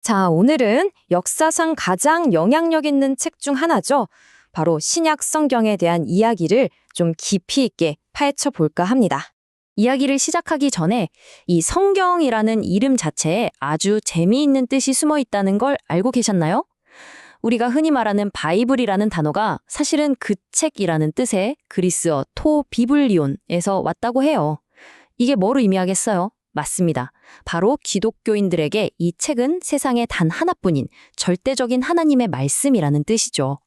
자, 오늘은 역사상 가장 영향력 있는 책 중 하나죠. 바로 신약 성경에 대한 이야기를 좀 깊이 있게 파헤쳐 볼까 합니다. 이야기를 시작하기 전에 이 성경이라는 이름 자체에 아주 재미있는 뜻이 숨어 있다는 걸 알고 계셨나요? 우리가 흔히 말하는 바이블이라는 단어가 사실은 그 책이라는 뜻의 그리스어 토 비블리온에서 왔다고 해요. 이게 뭐로 의미하겠어요? 맞습니다. 바로 기독교인들에게 이 책은 세상에 단 하나뿐인 절대적인 하나님의 말씀이라는 뜻이죠.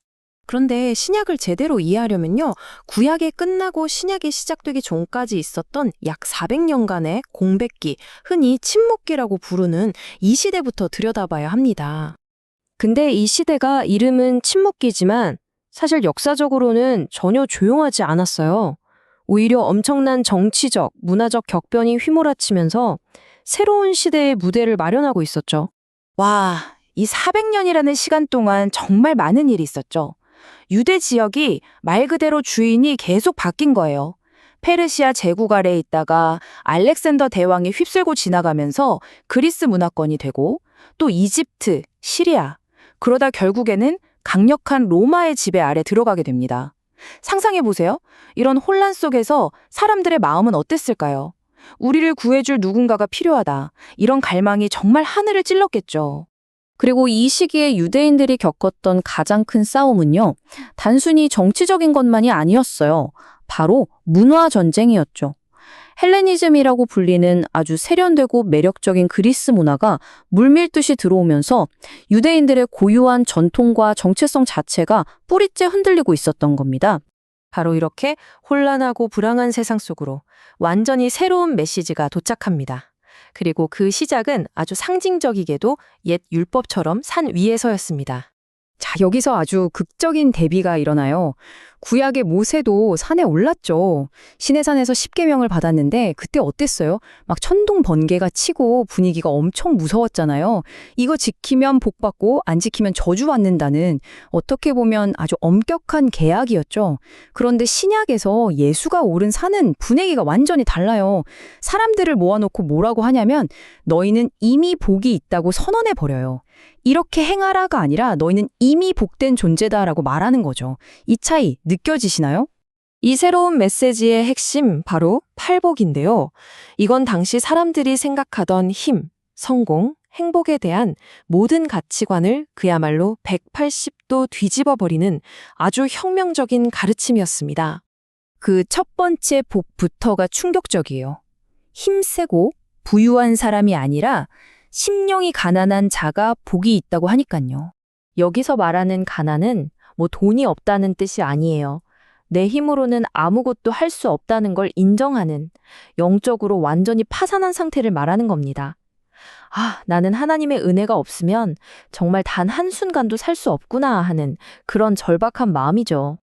그런데 신약을 제대로 이해하려면요, 구약이 끝나고 신약이 시작되기 전까지 있었던 약 400년간의 공백기, 흔히 침묵기라고 부르는 이 시대부터 들여다봐야 합니다. 근데 이 시대가 이름은 침묵기지만 사실 역사적으로는 전혀 조용하지 않았어요. 오히려 엄청난 정치적, 문화적 격변이 휘몰아치면서 새로운 시대의 무대를 마련하고 있었죠. 와, 이 400년이라는 시간 동안 정말 많은 일이 있었죠. 유대 지역이 말 그대로 주인이 계속 바뀐 거예요. 페르시아 제국 아래에 있다가 알렉산더 대왕이 휩쓸고 지나가면서 그리스 문화권이 되고, 또 이집트, 시리아, 그러다 결국에는 강력한 로마의 지배 아래 들어가게 됩니다. 상상해 보세요. 이런 혼란 속에서 사람들의 마음은 어땠을까요? 우리를 구해줄 누군가가 필요하다. 이런 갈망이 정말 하늘을 찔렀겠죠. 그리고 이 시기에 유대인들이 겪었던 가장 큰 싸움은요, 단순히 정치적인 것만이 아니었어요. 바로 문화 전쟁이었죠. 헬레니즘이라고 불리는 아주 세련되고 매력적인 그리스 문화가 물밀듯이 들어오면서 유대인들의 고유한 전통과 정체성 자체가 뿌리째 흔들리고 있었던 겁니다. 바로 이렇게 혼란하고 불황한 세상 속으로 완전히 새로운 메시지가 도착합니다. 그리고 그 시작은 아주 상징적이게도 옛 율법처럼 산 위에서였습니다. 자, 여기서 아주 극적인 대비가 일어나요. 구약의 모세도 산에 올랐죠. 시내산에서 십계명을 받았는데 그때 어땠어요? 막 천둥 번개가 치고 분위기가 엄청 무서웠잖아요. 이거 지키면 복 받고 안 지키면 저주 받는다는 어떻게 보면 아주 엄격한 계약이었죠. 그런데 신약에서 예수가 오른 산은 분위기가 완전히 달라요. 사람들을 모아놓고 뭐라고 하냐면 너희는 이미 복이 있다고 선언해 버려요. 이렇게 행하라가 아니라 너희는 이미 복된 존재다라고 말하는 거죠. 이 차이 느껴지시나요? 이 새로운 메시지의 핵심 바로 팔복인데요. 이건 당시 사람들이 생각하던 힘, 성공, 행복에 대한 모든 가치관을 그야말로 180도 뒤집어버리는 아주 혁명적인 가르침이었습니다. 그 첫 번째 복부터가 충격적이에요. 힘세고 부유한 사람이 아니라 심령이 가난한 자가 복이 있다고 하니깐요. 여기서 말하는 가난은 뭐 돈이 없다는 뜻이 아니에요. 내 힘으로는 아무것도 할 수 없다는 걸 인정하는, 영적으로 완전히 파산한 상태를 말하는 겁니다. 아, 나는 하나님의 은혜가 없으면 정말 단 한순간도 살 수 없구나 하는 그런 절박한 마음이죠.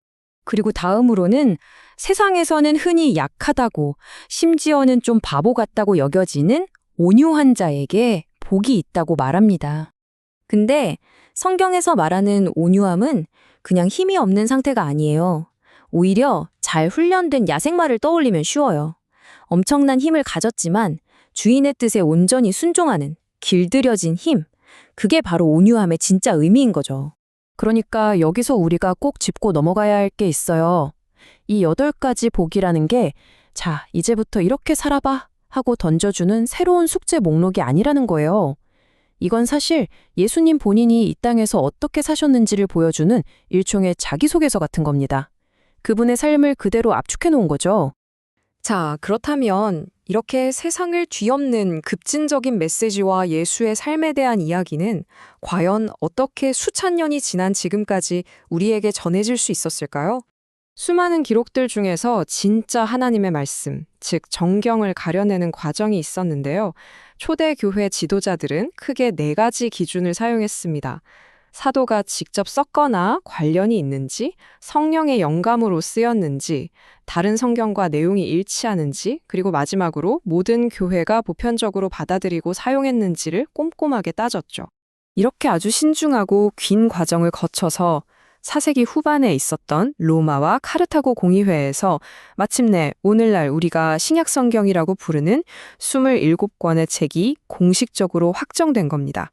그리고 다음으로는 세상에서는 흔히 약하다고, 심지어는 좀 바보 같다고 여겨지는 온유한 자에게 복이 있다고 말합니다. 근데 성경에서 말하는 온유함은 그냥 힘이 없는 상태가 아니에요. 오히려 잘 훈련된 야생마를 떠올리면 쉬워요. 엄청난 힘을 가졌지만 주인의 뜻에 온전히 순종하는 길들여진 힘. 그게 바로 온유함의 진짜 의미인 거죠. 그러니까 여기서 우리가 꼭 짚고 넘어가야 할 게 있어요. 이 8가지 복이라는 게 자, 이제부터 이렇게 살아봐 하고 던져주는 새로운 숙제 목록이 아니라는 거예요. 이건 사실 예수님 본인이 이 땅에서 어떻게 사셨는지를 보여주는 일종의 자기소개서 같은 겁니다. 그분의 삶을 그대로 압축해 놓은 거죠. 자, 그렇다면 이렇게 세상을 뒤엎는 급진적인 메시지와 예수의 삶에 대한 이야기는 과연 어떻게 수천 년이 지난 지금까지 우리에게 전해질 수 있었을까요? 수많은 기록들 중에서 진짜 하나님의 말씀, 즉 정경을 가려내는 과정이 있었는데요. 초대 교회 지도자들은 크게 4가지 기준을 사용했습니다. 사도가 직접 썼거나 관련이 있는지, 성령의 영감으로 쓰였는지, 다른 성경과 내용이 일치하는지, 그리고 마지막으로 모든 교회가 보편적으로 받아들이고 사용했는지를 꼼꼼하게 따졌죠. 이렇게 아주 신중하고 긴 과정을 거쳐서 4세기 후반에 있었던 로마와 카르타고 공의회에서 마침내 오늘날 우리가 신약성경이라고 부르는 27권의 책이 공식적으로 확정된 겁니다.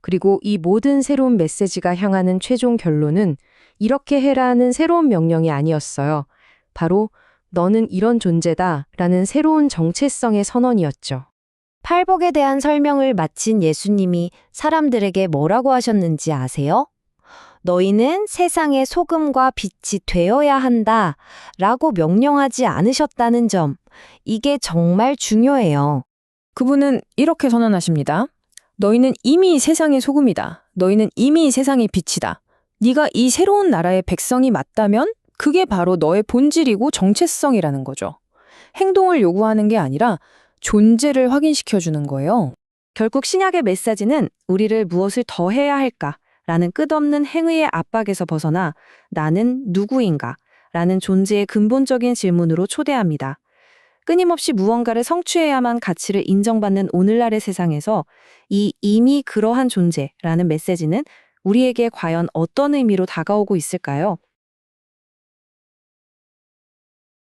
그리고 이 모든 새로운 메시지가 향하는 최종 결론은 이렇게 해라는 새로운 명령이 아니었어요. 바로 너는 이런 존재다 라는 새로운 정체성의 선언이었죠. 팔복에 대한 설명을 마친 예수님이 사람들에게 뭐라고 하셨는지 아세요? 너희는 세상의 소금과 빛이 되어야 한다 라고 명령하지 않으셨다는 점. 이게 정말 중요해요. 그분은 이렇게 선언하십니다. 너희는 이미 세상의 소금이다. 너희는 이미 세상의 빛이다. 네가 이 새로운 나라의 백성이 맞다면 그게 바로 너의 본질이고 정체성이라는 거죠. 행동을 요구하는 게 아니라 존재를 확인시켜주는 거예요. 결국 신약의 메시지는 우리를 무엇을 더 해야 할까? 라는 끝없는 행위의 압박에서 벗어나 나는 누구인가? 라는 존재의 근본적인 질문으로 초대합니다. 끊임없이 무언가를 성취해야만 가치를 인정받는 오늘날의 세상에서 이 이미 그러한 존재라는 메시지는 우리에게 과연 어떤 의미로 다가오고 있을까요?